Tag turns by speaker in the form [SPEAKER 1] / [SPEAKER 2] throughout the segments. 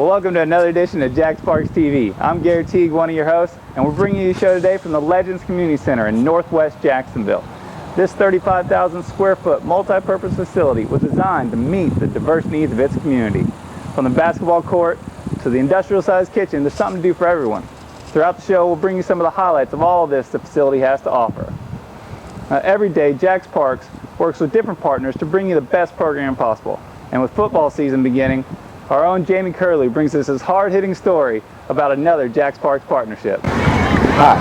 [SPEAKER 1] Well, welcome to another edition of JaxParks TV. I'm Gary Teague, one of your hosts, and we're bringing you a show today from the Legends Community Center in Northwest Jacksonville. This 35,000 square foot multi-purpose facility was designed to meet the diverse needs of its community. From the basketball court to the industrial-sized kitchen, there's something to do for everyone. Throughout the show, we'll bring you some of the highlights of all of this the facility has to offer. Every day, JaxParks works with different partners to bring you the best program possible. And with football season beginning, our own Jamie Curley brings us his hard-hitting story about another JaxParks partnership.
[SPEAKER 2] Hi,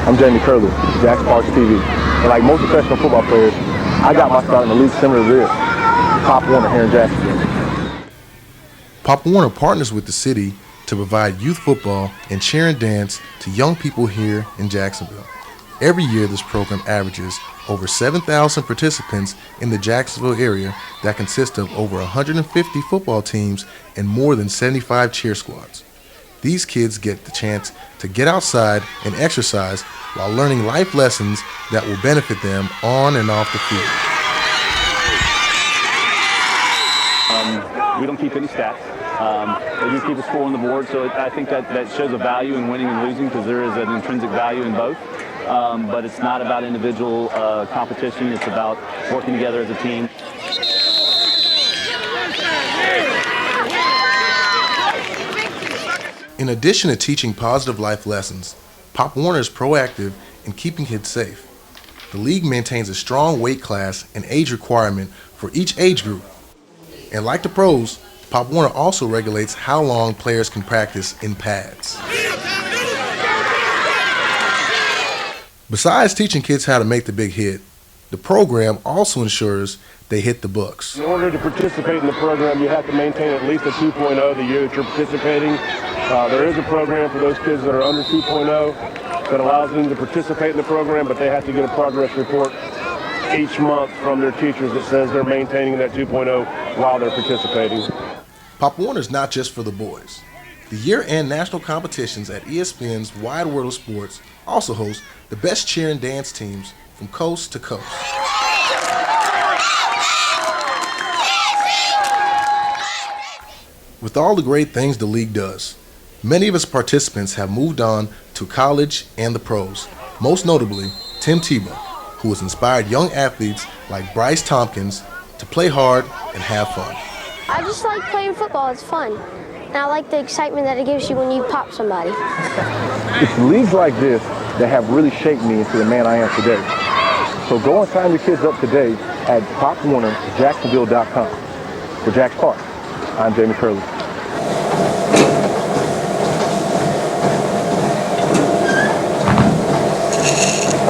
[SPEAKER 2] I'm Jamie Curley, JaxParks TV. And like most professional football players, I got my start in the league similar to this, Pop Warner here in Jacksonville.
[SPEAKER 3] Pop Warner partners with the city to provide youth football and cheer and dance to young people here in Jacksonville. Every year, this program averages over 7,000 participants in the Jacksonville area that consist of over 150 football teams and more than 75 cheer squads. These kids get the chance to get outside and exercise while learning life lessons that will benefit them on and off the field.
[SPEAKER 4] We don't keep any stats. They do keep a score on the board, so I think that shows a value in winning and losing because there is an intrinsic value in both. But it's not about individual competition. It's about working together as a team.
[SPEAKER 3] In addition to teaching positive life lessons, Pop Warner is proactive in keeping kids safe. The league maintains a strong weight class and age requirement for each age group. And like the pros, Pop Warner also regulates how long players can practice in pads. Besides teaching kids how to make the big hit, the program also ensures they hit the books.
[SPEAKER 2] In order to participate in the program, you have to maintain at least a 2.0 the year that you're participating. There is a program for those kids that are under 2.0 that allows them to participate in the program, but they have to get a progress report each month from their teachers that says they're maintaining that 2.0 while they're participating.
[SPEAKER 3] Pop Warner is not just for the boys. The year-end national competitions at ESPN's Wide World of Sports also host the best cheer and dance teams from coast to coast. With all the great things the league does, many of its participants have moved on to college and the pros, most notably Tim Tebow, who has inspired young athletes like Bryce Tompkins to play hard and have fun.
[SPEAKER 5] I just like playing football, it's fun. And I like the excitement that it gives you when you pop somebody.
[SPEAKER 2] It's leagues like this that have really shaped me into the man I am today. So go and sign your kids up today at popwarnerjacksonville.com. For JaxParks, I'm Jamie Curley.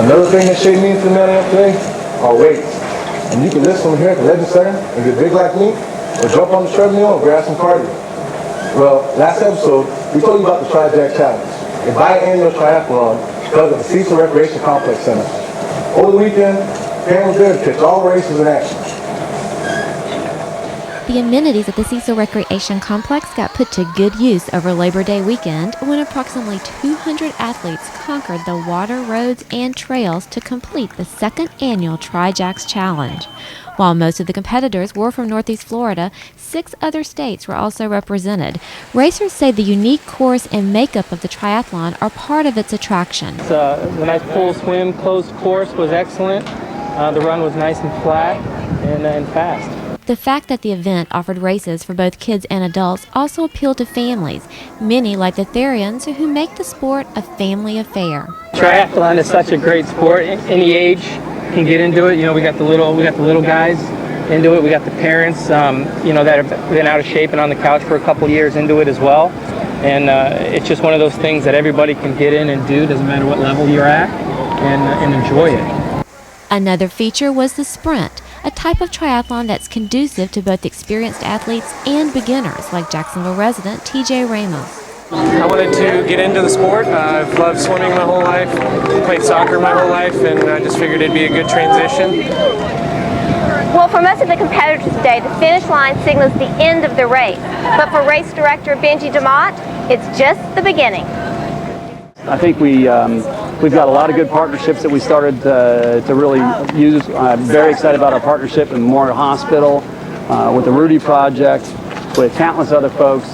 [SPEAKER 2] Another thing that shaped me into the man I am today are weights. And you can lift from here at the Legends Center and get big like me, or jump on the treadmill and grab some cardio. Well, last episode, we told you about the Tri-Jax challenge, a biannual triathlon held at the Cecil Recreation Complex Center. Over the weekend, Pam was there to catch all races in action.
[SPEAKER 6] The amenities at the Cecil Recreation Complex got put to good use over Labor Day weekend when approximately 200 athletes conquered the water, roads, and trails to complete the second annual Tri-Jax Challenge. While most of the competitors were from Northeast Florida, 6 other states were also represented. Racers say the unique course and makeup of the triathlon are part of its attraction.
[SPEAKER 7] The nice pool swim, closed course was excellent. The run was nice and flat and fast.
[SPEAKER 6] The fact that the event offered races for both kids and adults also appealed to families, many like the Therians who make the sport a family affair.
[SPEAKER 7] Triathlon is such a great sport. Any age can get into it. You know, we got the little guys into it. We got the parents, that have been out of shape and on the couch for a couple years into it as well. And it's just one of those things that everybody can get in and do, doesn't matter what level you're at, and enjoy it.
[SPEAKER 6] Another feature was the sprint, a type of triathlon that's conducive to both experienced athletes and beginners like Jacksonville resident TJ Ramos.
[SPEAKER 8] I wanted to get into the sport. I've loved swimming my whole life, played soccer my whole life, and I just figured it'd be a good transition.
[SPEAKER 5] Well, for most of the competitors today, the finish line signals the end of the race. But for race director Benji DeMott, it's just the beginning.
[SPEAKER 4] I think we've got a lot of good partnerships that we started to really use. I'm very excited about our partnership in Memorial Hospital with the Rudy Project. with countless other folks.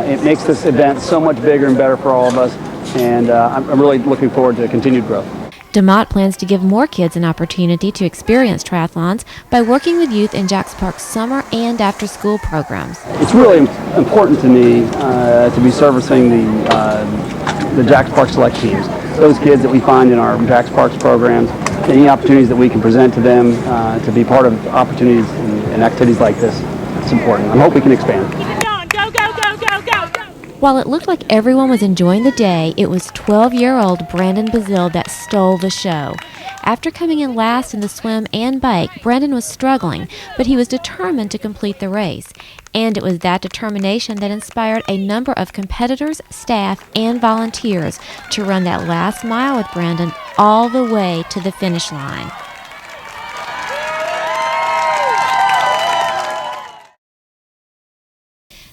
[SPEAKER 4] It makes this event so much bigger and better for all of us, and I'm really looking forward to continued growth.
[SPEAKER 6] DeMott plans to give more kids an opportunity to experience triathlons by working with youth in JaxParks summer and after-school programs.
[SPEAKER 4] It's really important to me to be servicing the JaxParks select teams, those kids that we find in our JaxParks programs, any opportunities that we can present to them to be part of opportunities and activities like this. It's important. I hope we can expand.
[SPEAKER 6] While it looked like everyone was enjoying the day, it was 12-year-old Brandon Bazile that stole the show. After coming in last in the swim and bike, Brandon was struggling, but he was determined to complete the race. And it was that determination that inspired a number of competitors, staff, and volunteers to run that last mile with Brandon all the way to the finish line.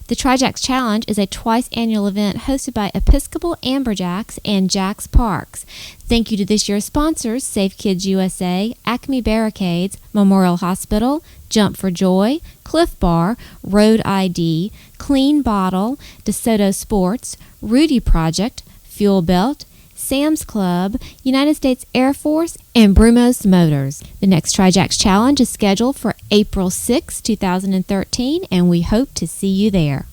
[SPEAKER 6] The Tri-Jax Challenge is a twice-annual event hosted by Episcopal Amberjacks and JaxParks. Thank you to this year's sponsors, Safe Kids USA, Acme Barricades, Memorial Hospital, Jump for Joy, Cliff Bar, Road ID, Clean Bottle, DeSoto Sports, Rudy Project, Fuel Belt, Sam's Club, United States Air Force, and Brumos Motors. The next Tri-Jax Challenge is scheduled for April 6, 2013, and we hope to see you there.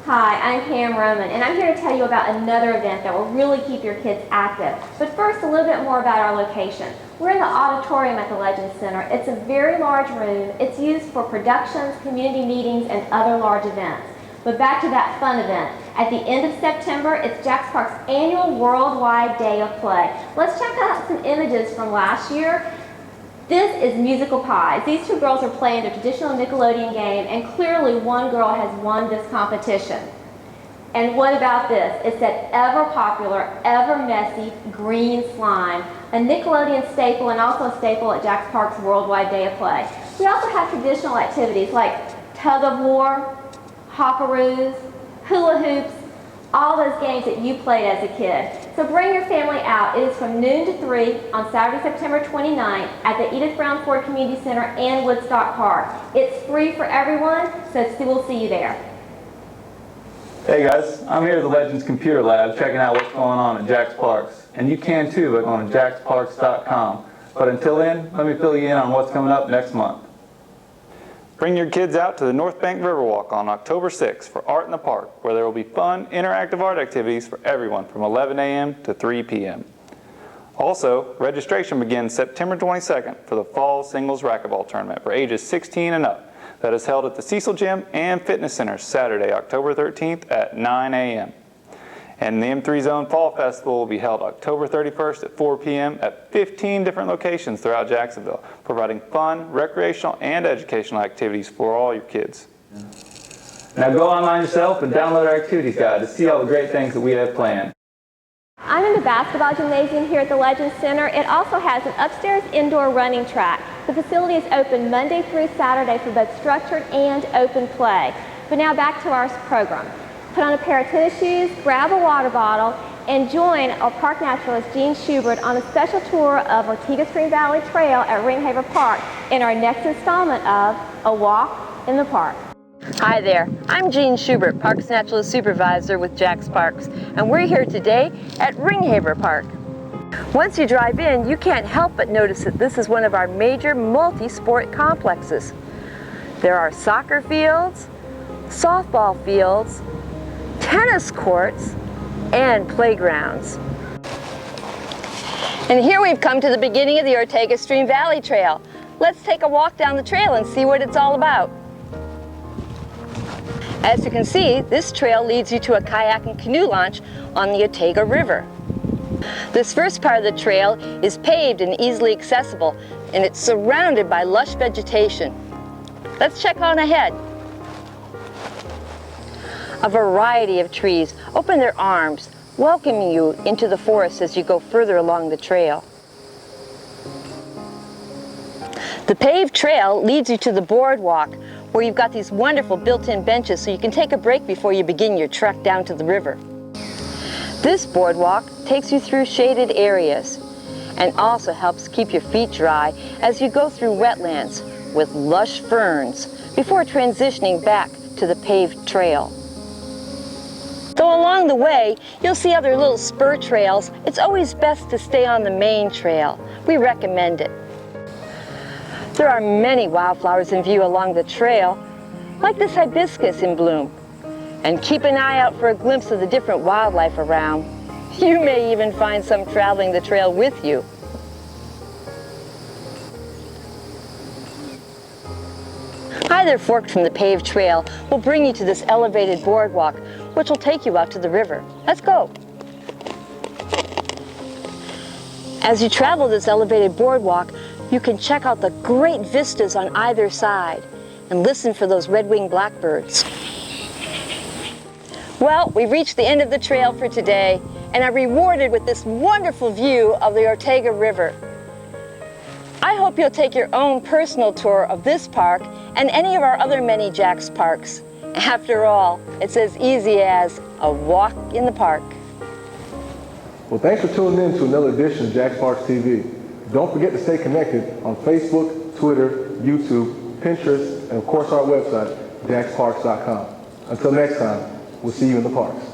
[SPEAKER 5] Hi, I'm Pam Roman, and I'm here to tell you about another event that will really keep your kids active. But first, a little bit more about our location. We're in the auditorium at the Legends Center. It's a very large room. It's used for productions, community meetings, and other large events. But back to that fun event. At the end of September, it's JaxParks' annual Worldwide Day of Play. Let's check out some images from last year. This is Musical Pies. These two girls are playing their traditional Nickelodeon game, and clearly one girl has won this competition. And what about this? It's that ever popular, ever messy green slime, a Nickelodeon staple and also a staple at JaxParks' Worldwide Day of Play. We also have traditional activities like tug of war, hopperoos, hula hoops, all those games that you played as a kid. So bring your family out. It is from noon to 3 on Saturday, September 29th at the Edith Brown Ford Community Center and Woodstock Park. It's free for everyone, so we'll see you there.
[SPEAKER 1] Hey guys, I'm here at the Legends Computer Lab checking out what's going on at JaxParks. And you can too by going to JaxParks.com. But until then, let me fill you in on what's coming up next month. Bring your kids out to the North Bank Riverwalk on October 6th for Art in the Park, where there will be fun, interactive art activities for everyone from 11 a.m. to 3 p.m. Also, registration begins September 22nd for the Fall Singles Racquetball Tournament for ages 16 and up that is held at the Cecil Gym and Fitness Center Saturday, October 13th at 9 a.m. And the M3 Zone Fall Festival will be held October 31st at 4 p.m. at 15 different locations throughout Jacksonville, providing fun, recreational, and educational activities for all your kids. Now go online yourself and download our activities guide to see all the great things that we have planned.
[SPEAKER 5] I'm in the basketball gymnasium here at the Legends Center. It also has an upstairs indoor running track. The facility is open Monday through Saturday for both structured and open play. But now back to our program. Put on a pair of tennis shoes, grab a water bottle, and join our park naturalist Gene Schubert on a special tour of Ortega Stream Valley Trail at Ringhaver Park in our next installment of A Walk in the Park.
[SPEAKER 9] Hi there, I'm Gene Schubert, Parks Naturalist Supervisor with JaxParks, and we're here today at Ringhaver Park. Once you drive in, you can't help but notice that this is one of our major multi-sport complexes. There are soccer fields, softball fields, tennis courts, and playgrounds. And here we've come to the beginning of the Ortega Stream Valley Trail. Let's take a walk down the trail and see what it's all about. As you can see, this trail leads you to a kayak and canoe launch on the Ortega River. This first part of the trail is paved and easily accessible, and it's surrounded by lush vegetation. Let's check on ahead. A variety of trees open their arms, welcoming you into the forest as you go further along the trail. The paved trail leads you to the boardwalk, where you've got these wonderful built-in benches so you can take a break before you begin your trek down to the river. This boardwalk takes you through shaded areas and also helps keep your feet dry as you go through wetlands with lush ferns before transitioning back to the paved trail. So along the way, you'll see other little spur trails. It's always best to stay on the main trail. We recommend it. There are many wildflowers in view along the trail, like this hibiscus in bloom. And keep an eye out for a glimpse of the different wildlife around. You may even find some traveling the trail with you. Either fork from the paved trail will bring you to this elevated boardwalk, which will take you out to the river. Let's go. As you travel this elevated boardwalk, you can check out the great vistas on either side and listen for those red-winged blackbirds. Well, we've reached the end of the trail for today, and are rewarded with this wonderful view of the Ortega River. I hope you'll take your own personal tour of this park and any of our other many Jax Parks. After all, it's as easy as a walk in the park.
[SPEAKER 2] Well, thanks for tuning in to another edition of JaxParks TV. Don't forget to stay connected on Facebook, Twitter, YouTube, Pinterest, and of course our website, JaxParks.com. Until next time, we'll see you in the parks.